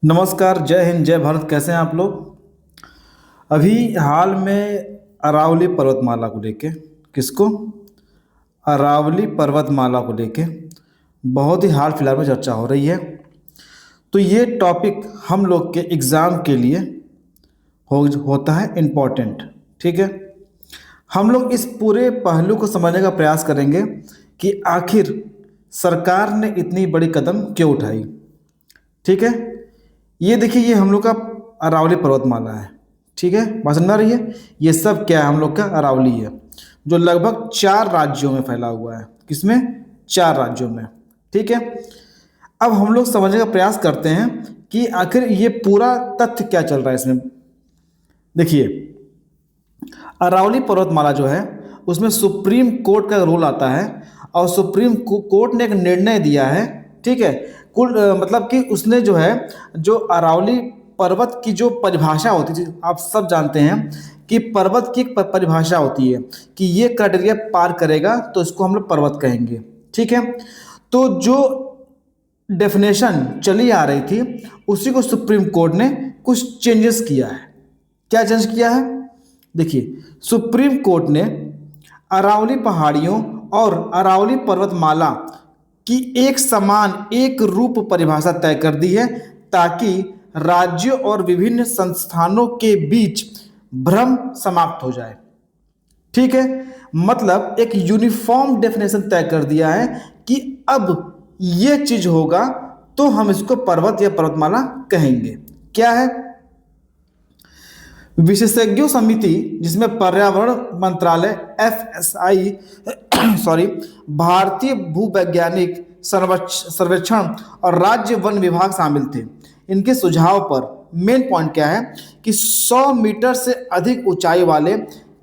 नमस्कार, जय हिंद, जय भारत। कैसे हैं आप लोग? अभी हाल में अरावली पर्वतमाला को लेके, किसको? अरावली पर्वतमाला को लेके बहुत ही हाल फिलहाल में चर्चा हो रही है। तो ये टॉपिक हम लोग के एग्ज़ाम के लिए होता है इम्पोर्टेंट। ठीक है, हम लोग इस पूरे पहलू को समझने का प्रयास करेंगे कि आखिर सरकार ने इतनी बड़ी कदम क्यों उठाई। ठीक है, ये देखिए, ये हम लोग का अरावली पर्वतमाला है। ठीक है, बात समझ में आ रही है? ये सब क्या है? हम लोग का अरावली है, जो लगभग 4 राज्यों में फैला हुआ है। किसमें? 4 राज्यों में। ठीक है, अब हम लोग समझने का प्रयास करते हैं कि आखिर ये पूरा तथ्य क्या चल रहा है इसमें। देखिए, अरावली पर्वतमाला जो है उसमें सुप्रीम कोर्ट का रोल आता है और सुप्रीम कोर्ट ने एक निर्णय दिया है। ठीक है, मतलब कि उसने जो है, जो अरावली पर्वत की जो परिभाषा होती है, आप सब जानते हैं कि पर्वत की एक परिभाषा होती है कि ये क्राइटेरिया पार करेगा तो इसको हम लोग पर्वत कहेंगे। ठीक है, तो जो डेफिनेशन चली आ रही थी उसी को सुप्रीम कोर्ट ने कुछ चेंजेस किया है। क्या चेंज किया है? देखिए, सुप्रीम कोर्ट ने अरावली पहाड़ियों और अरावली पर्वतमाला की एक समान एक रूप परिभाषा तय कर दी है, ताकि राज्यों और विभिन्न संस्थानों के बीच भ्रम समाप्त हो जाए। ठीक है, मतलब एक यूनिफॉर्म डेफिनेशन तय कर दिया है कि अब ये चीज होगा तो हम इसको पर्वत या पर्वतमाला कहेंगे। क्या है? विशेषज्ञों समिति, जिसमें पर्यावरण मंत्रालय FSI सॉरी, भारतीय भूवैज्ञानिक सर्वेक्षण और राज्य वन विभाग शामिल थे। इनके सुझाव पर मेन पॉइंट क्या है कि 100 मीटर से अधिक ऊंचाई वाले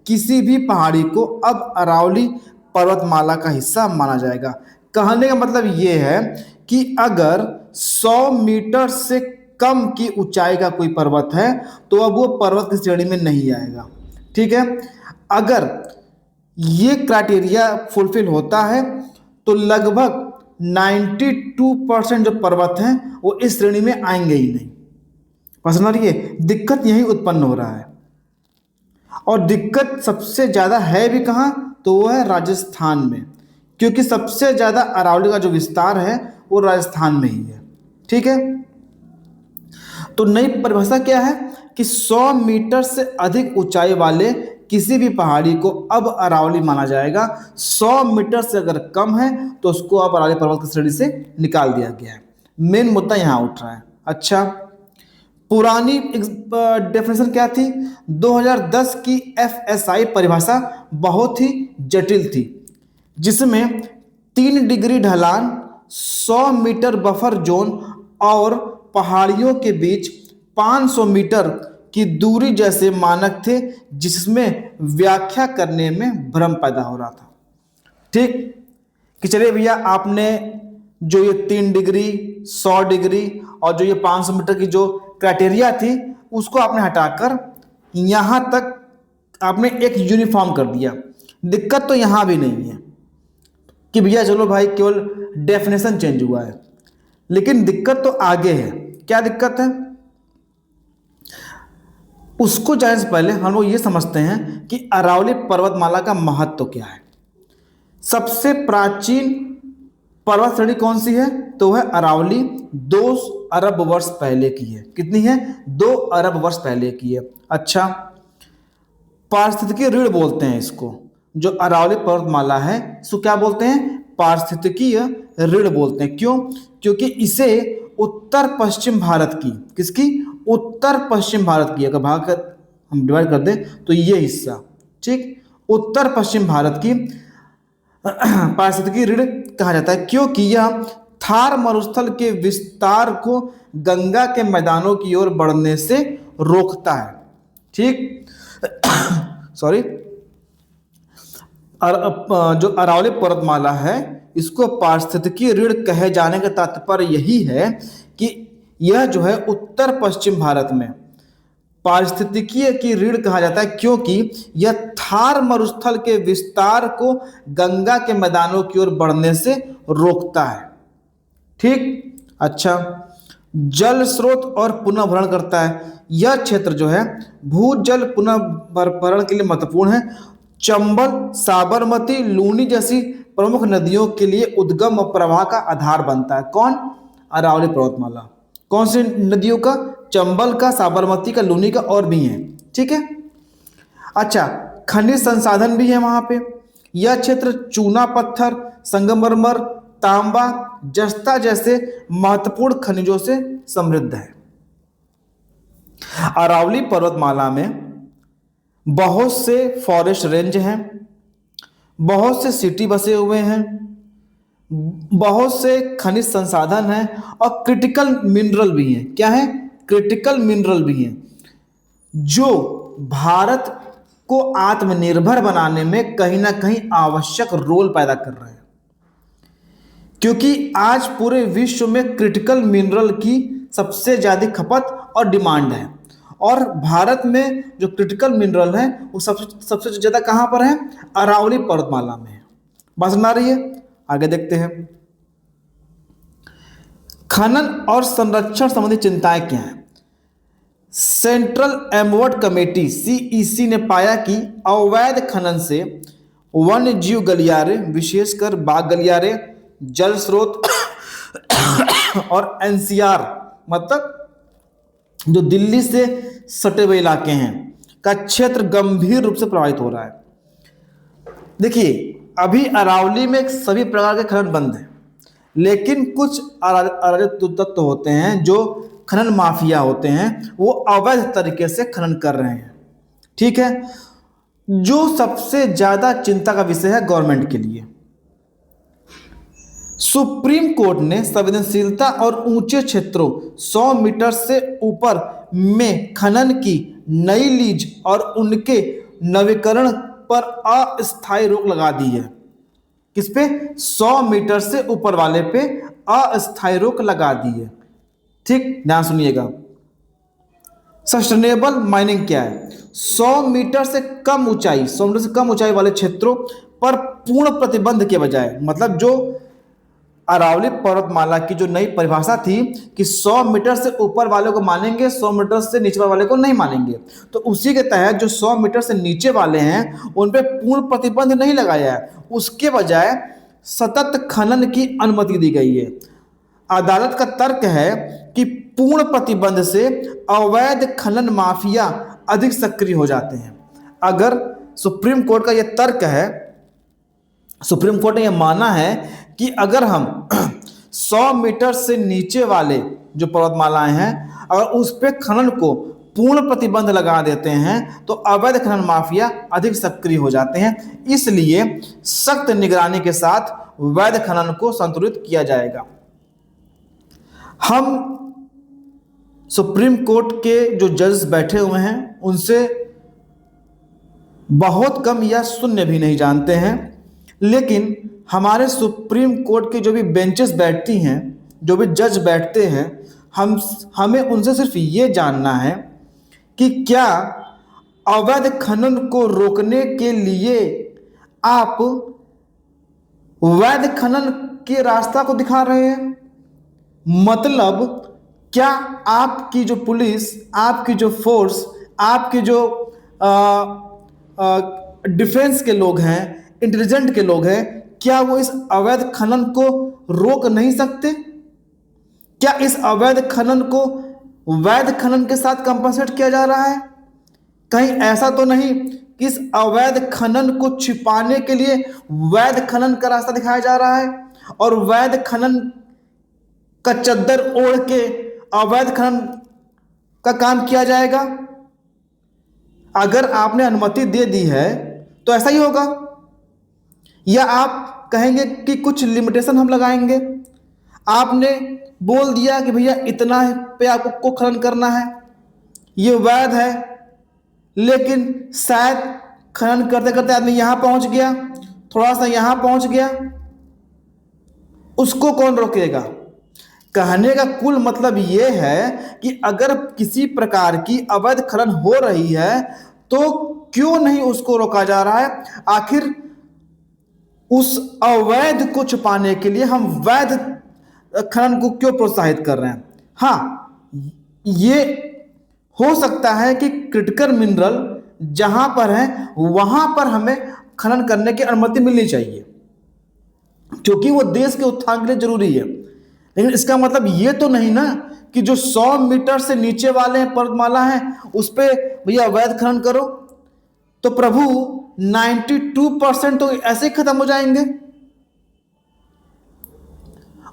किसी भी पहाड़ी को अब अरावली पर्वतमाला का हिस्सा माना जाएगा। कहने का मतलब ये है कि अगर 100 मीटर से कम की ऊंचाई का कोई पर्वत है तो अब वो पर्वत की श्रेणी में नहीं आएगा। ठीक है, अगर ये क्राइटेरिया फुलफिल होता है तो लगभग 92% जो पर्वत हैं वो इस श्रेणी में आएंगे ही नहीं। पसंद आ रही है? दिक्कत यही उत्पन्न हो रहा है, और दिक्कत सबसे ज़्यादा है भी कहाँ? तो वो है राजस्थान में, क्योंकि सबसे ज़्यादा अरावली का जो विस्तार है वो राजस्थान में ही है। ठीक है, तो नई परिभाषा क्या है कि 100 मीटर से अधिक ऊंचाई वाले किसी भी पहाड़ी को अब अरावली माना जाएगा। 100 मीटर से अगर कम है तो उसको अब अरावली पर्वत की श्रेणी से निकाल दिया गया है। मेन मुद्दा यहाँ उठ रहा है। अच्छा, पुरानी डेफिनेशन क्या थी? 2010 की FSI परिभाषा बहुत ही जटिल थी, जिसमें 3 डिग्री ढलान, 100 मीटर बफर जोन और पहाड़ियों के बीच 500 मीटर की दूरी जैसे मानक थे, जिसमें व्याख्या करने में भ्रम पैदा हो रहा था। ठीक, कि चलिए भैया, आपने जो ये 3 डिग्री, 100 डिग्री और जो ये 500 मीटर की जो क्राइटेरिया थी उसको आपने हटाकर यहाँ तक आपने एक यूनिफॉर्म कर दिया। दिक्कत तो यहाँ भी नहीं है कि भैया चलो भाई, केवल डेफिनेशन चेंज हुआ है, लेकिन दिक्कत तो आगे है। क्या दिक्कत है? उसको जानने से पहले हम लोग ये समझते हैं कि अरावली पर्वतमाला का महत्व क्या है। सबसे प्राचीन पर्वत श्रेणी कौन सी है? तो है अरावली। 2 अरब वर्ष पहले की है। कितनी है? 2 अरब वर्ष पहले की है। अच्छा, पारिस्थितिकीय ऋण बोलते हैं इसको। जो अरावली पर्वतमाला है इसको क्या बोलते हैं? पारिस्थितिकीय ऋण बोलते हैं। क्यों? क्योंकि इसे उत्तर पश्चिम भारत की, किसकी? उत्तर पश्चिम भारत की, अगर भाग कर हम डिवाइड कर दें तो ये हिस्सा, ठीक, उत्तर पश्चिम भारत की पारिस्थितिकीय ऋण कहा जाता है, क्योंकि यह थार मरुस्थल के विस्तार को गंगा के मैदानों की ओर बढ़ने से रोकता है। ठीक सॉरी, जो अरावली पर्वतमाला है इसको पारिस्थितिकीय ऋण कहे जाने का तात्पर्य यही है कि यह जो है उत्तर पश्चिम भारत में पारिस्थितिकीय की ऋण कहा जाता है, क्योंकि यह थार मरुस्थल के विस्तार को गंगा के मैदानों की ओर बढ़ने से रोकता है। ठीक, अच्छा, जल स्रोत और पुनर्भरण करता है। यह क्षेत्र जो है भूजल पुनर्भरण के लिए महत्वपूर्ण है। चंबल, साबरमती, लूनी जैसी प्रमुख नदियों के लिए उद्गम और प्रवाह का आधार बनता है। कौन? अरावली पर्वतमाला। कौन सी नदियों का? चंबल का, साबरमती का, लूनी का, और भी हैं। ठीक है। अच्छा, खनिज संसाधन भी है वहां पे। यह क्षेत्र चूना पत्थर, संगमरमर, तांबा, जस्ता जैसे महत्वपूर्ण खनिजों से समृद्ध है। अरावली पर्वतमाला में बहुत से फॉरेस्ट रेंज हैं, बहुत से सिटी बसे हुए हैं, बहुत से खनिज संसाधन हैं और क्रिटिकल मिनरल भी हैं। क्या है? क्रिटिकल मिनरल भी हैं, जो भारत को आत्मनिर्भर बनाने में कहीं ना कहीं आवश्यक रोल पैदा कर रहे हैं। क्योंकि आज पूरे विश्व में क्रिटिकल मिनरल की सबसे ज़्यादा खपत और डिमांड है, और भारत में जो क्रिटिकल मिनरल है वो सबसे ज़्यादा कहाँ पर है? अरावली पर्वतमाला में है। बात समझ आ रही है? आगे देखते हैं। खनन और संरक्षण संबंधी चिंताएं क्या हैं? सेंट्रल एमवर्ड कमेटी सीईसी ने पाया कि अवैध खनन से वन्य जीव गलियारे, विशेषकर बाघ गलियारे, जल स्रोत और एनसीआर, मतलब जो दिल्ली से सटे हुए इलाके हैं, का क्षेत्र गंभीर रूप से प्रभावित हो रहा है। देखिए, अभी अरावली में सभी प्रकार के खनन बंद हैं, लेकिन कुछ अराजक तत्व होते हैं जो खनन माफिया होते हैं, वो अवैध तरीके से खनन कर रहे हैं। ठीक है। जो सबसे ज्यादा चिंता का विषय है गवर्नमेंट के लिए। सुप्रीम कोर्ट ने संवेदनशीलता और ऊंचे क्षेत्रों 100 मीटर से ऊपर में खनन की नई लीज और उनके नवीकरण पर अस्थायी रोक लगा दी है। किस पे? 100 मीटर से ऊपर वाले पे अस्थायी रोक लगा दी है। ठीक, ध्यान सुनिएगा। सस्टेनेबल माइनिंग क्या है? 100 मीटर से कम ऊंचाई, 100 मीटर से कम ऊंचाई वाले क्षेत्रों पर पूर्ण प्रतिबंध के बजाय, मतलब जो अरावली पर्वतमाला की जो नई परिभाषा थी कि 100 मीटर से ऊपर वाले को मानेंगे, 100 मीटर से नीचे वाले को नहीं मानेंगे, तो उसी के तहत जो 100 मीटर से नीचे वाले हैं उन पे पूर्ण प्रतिबंध नहीं लगाया है, उसके बजाय सतत खनन की अनुमति दी गई है। अदालत का तर्क है कि पूर्ण प्रतिबंध से अवैध खनन माफिया अधिक सक्रिय हो जाते हैं। अगर सुप्रीम कोर्ट का यह तर्क है, सुप्रीम कोर्ट ने यह माना है कि अगर हम 100 मीटर से नीचे वाले जो पर्वतमालाएं हैं, अगर उस पर खनन को पूर्ण प्रतिबंध लगा देते हैं तो अवैध खनन माफिया अधिक सक्रिय हो जाते हैं। इसलिए सख्त निगरानी के साथ वैध खनन को संतुलित किया जाएगा। हम सुप्रीम कोर्ट के जो जज बैठे हुए हैं उनसे बहुत कम या शून्य भी नहीं जानते हैं, लेकिन हमारे सुप्रीम कोर्ट की जो भी बेंचेस बैठती हैं, जो भी जज बैठते हैं, हमें उनसे सिर्फ ये जानना है कि क्या अवैध खनन को रोकने के लिए आप वैध खनन के रास्ता को दिखा रहे हैं। मतलब क्या आपकी जो पुलिस, आपकी जो फोर्स, आपके जो डिफेंस के लोग हैं, इंटेलिजेंट के लोग हैं, क्या वो इस अवैध खनन को रोक नहीं सकते? क्या इस अवैध खनन को वैध खनन के साथ कंपनसेट किया जा रहा है? कहीं ऐसा तो नहीं कि इस अवैध खनन को छिपाने के लिए वैध खनन का रास्ता दिखाया जा रहा है और वैध खनन का चद्दर ओढ़ के अवैध खनन का काम किया जाएगा? अगर आपने अनुमति दे दी है तो ऐसा ही होगा, या आप कहेंगे कि कुछ लिमिटेशन हम लगाएंगे? आपने बोल दिया कि भैया इतना पे आपको खनन करना है, ये वैध है, लेकिन शायद खनन करते करते आदमी यहां पहुंच गया, थोड़ा सा यहां पहुंच गया, उसको कौन रोकेगा? कहने का कुल मतलब यह है कि अगर किसी प्रकार की अवैध खनन हो रही है तो क्यों नहीं उसको रोका जा रहा है? आखिर उस अवैध को छुपाने के लिए हम वैध खनन को क्यों प्रोत्साहित कर रहे हैं? हाँ, ये हो सकता है कि क्रिटिकल मिनरल जहां पर है वहां पर हमें खनन करने की अनुमति मिलनी चाहिए, क्योंकि वो देश के उत्थान के लिए जरूरी है। लेकिन इसका मतलब ये तो नहीं ना कि जो 100 मीटर से नीचे वाले पर्वतमाला हैं उस पे भैया अवैध खनन करो, तो प्रभु 92% तो ऐसे ही खत्म हो जाएंगे।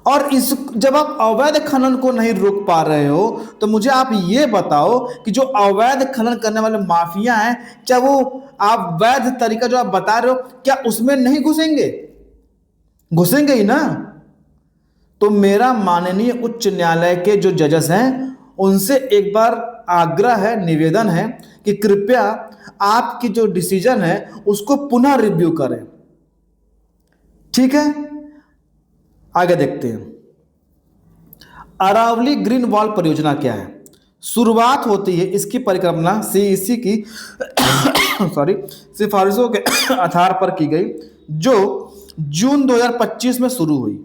और इस जब आप अवैध खनन को नहीं रोक पा रहे हो तो मुझे आप ये बताओ कि जो अवैध खनन करने वाले माफिया हैं, क्या वो आप वैध तरीका जो आप बता रहे हो क्या उसमें नहीं घुसेंगे? घुसेंगे ही ना। तो मेरा माननीय उच्च न्यायालय के जो जजेस हैं उनसे एक बार आग्रह है, निवेदन है कि कृपया आपकी जो डिसीजन है उसको पुनः रिव्यू करें। ठीक है, आगे देखते हैं। अरावली ग्रीन वॉल परियोजना क्या है? शुरुआत होती है इसकी परिकल्पना सीईसी की सिफारिशों के आधार पर की गई, जो जून 2025 में शुरू हुई।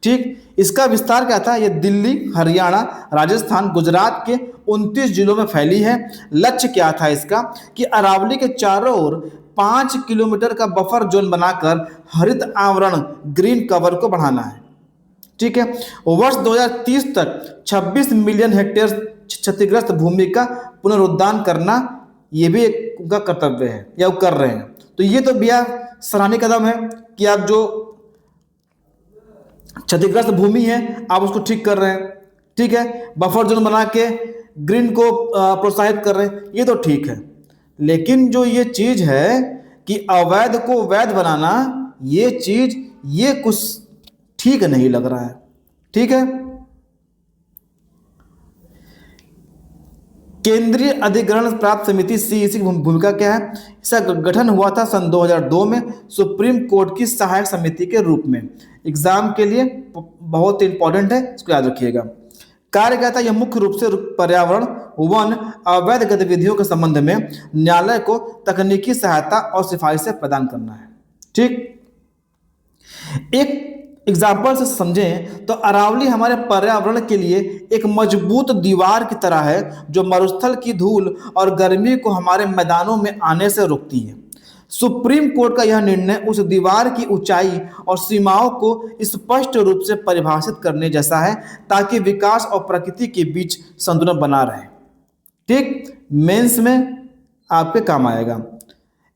ठीक, इसका विस्तार क्या था? ये दिल्ली, हरियाणा, राजस्थान, गुजरात के 29 जिलों में फैली है। लक्ष्य क्या था इसका कि अरावली के चारों ओर 5 किलोमीटर का बफर जोन बनाकर हरित आवरण ग्रीन कवर को बढ़ाना है। ठीक है, वर्ष 2030 तक 26 मिलियन हेक्टेयर क्षतिग्रस्त भूमि का पुनरुद्धार करना, यह भी एक उनका कर्तव्य है या वो कर रहे हैं। तो ये तो भैया सराहनीय कदम है कि आप जो क्षतिग्रस्त भूमि है आप उसको ठीक कर रहे हैं। ठीक है, बफर जोन बना के ग्रीन को प्रोत्साहित कर रहे हैं, ये तो ठीक है। लेकिन जो ये चीज है कि अवैध को वैध बनाना, ये चीज ये कुछ ठीक नहीं लग रहा है। ठीक है, केंद्रीय अधिग्रहण प्राप्त समिति सीईसी की भूमिका क्या है? इसका गठन हुआ था सन 2002 में सुप्रीम कोर्ट की सहायक समिति के रूप में। एग्जाम के लिए बहुत इंपॉर्टेंट है, इसको याद रखिएगा। कार्य क्या था? यह मुख्य रूप से पर्यावरण, वन, अवैध गतिविधियों के संबंध में न्यायालय को तकनीकी सहायता और सिफारिशें प्रदान करना है। ठीक, एक एग्जाम्पल से समझें तो अरावली हमारे पर्यावरण के लिए एक मजबूत दीवार की तरह है जो मरुस्थल की धूल और गर्मी को हमारे मैदानों में आने से रोकती है। सुप्रीम कोर्ट का यह निर्णय उस दीवार की ऊंचाई और सीमाओं को स्पष्ट रूप से परिभाषित करने जैसा है ताकि विकास और प्रकृति के बीच संतुलन बना रहे। ठीक, मेंस में आपके काम आएगा।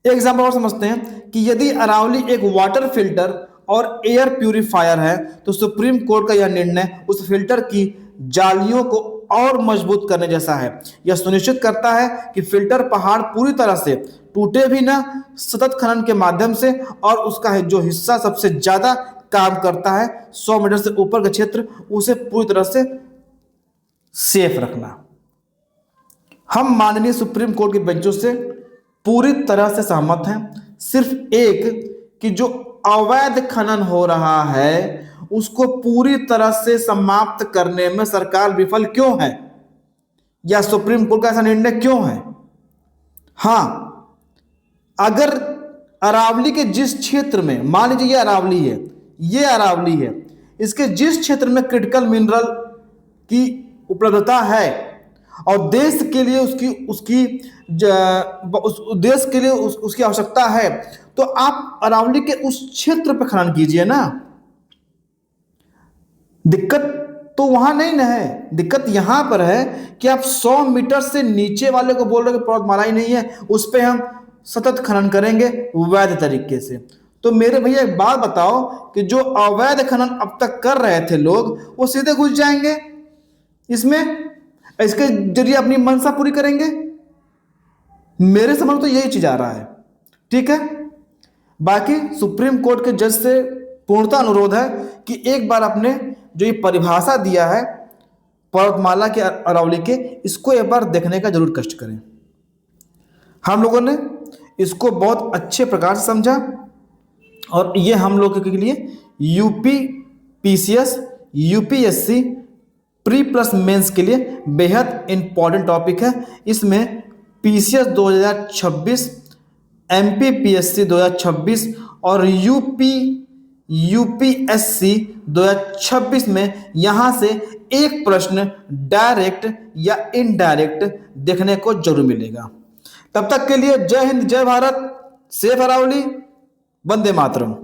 एक एग्जाम्पल और समझते हैं कि यदि अरावली एक वाटर फिल्टर और एयर प्यूरिफायर है तो सुप्रीम कोर्ट का यह निर्णय उस फिल्टर की जालियों को और मजबूत करने जैसा है। यह सुनिश्चित करता है कि फिल्टर पहाड़ पूरी तरह से टूटे भी ना, सतत खनन के माध्यम से, और उसका जो हिस्सा सबसे ज्यादा काम करता है 100 मीटर से ऊपर का क्षेत्र, उसे पूरी तरह से सेफ रखना। हम माननीय सुप्रीम कोर्ट के बेंचों से पूरी तरह से सहमत हैं। सिर्फ एक कि जो अवैध खनन हो रहा है उसको पूरी तरह से समाप्त करने में सरकार विफल क्यों है, या सुप्रीम कोर्ट का ऐसा निर्णय क्यों है? हां, अगर अरावली के जिस क्षेत्र में, मान लीजिए ये अरावली है, इसके जिस क्षेत्र में क्रिटिकल मिनरल की उपलब्धता है और देश के लिए उसकी आवश्यकता है, तो आप अरावली के उस क्षेत्र पर खनन कीजिए ना। दिक्कत तो वहां नहीं ना है, दिक्कत यहां पर है कि आप 100 मीटर से नीचे वाले को बोल रहे हो कि पर्वतमाला ही नहीं है, उस पर हम सतत खनन करेंगे वैध तरीके से। तो मेरे भैया एक बात बताओ कि जो अवैध खनन अब तक कर रहे थे लोग, वो सीधे घुस जाएंगे इसमें, इसके जरिए अपनी मंशा पूरी करेंगे। मेरे समझ तो यही चीज आ रहा है। ठीक है, बाकी सुप्रीम कोर्ट के जज से पूर्णतः अनुरोध है कि एक बार अपने जो ये परिभाषा दिया है पर्वतमाला के अरावली के, इसको एक बार देखने का जरूर कष्ट करें। हम लोगों ने इसको बहुत अच्छे प्रकार से समझा और ये हम लोगों के लिए UP PCS, UPSC pre plus mains के लिए बेहद इंपॉर्टेंट टॉपिक है। इसमें पीसीएस 2026, एमपीपीएससी 2026 और यूपीएससी 2026 में यहाँ से एक प्रश्न डायरेक्ट या इनडायरेक्ट देखने को जरूर मिलेगा। तब तक के लिए जय हिंद, जय भारत, सेफ अरावली, वंदे मातरम।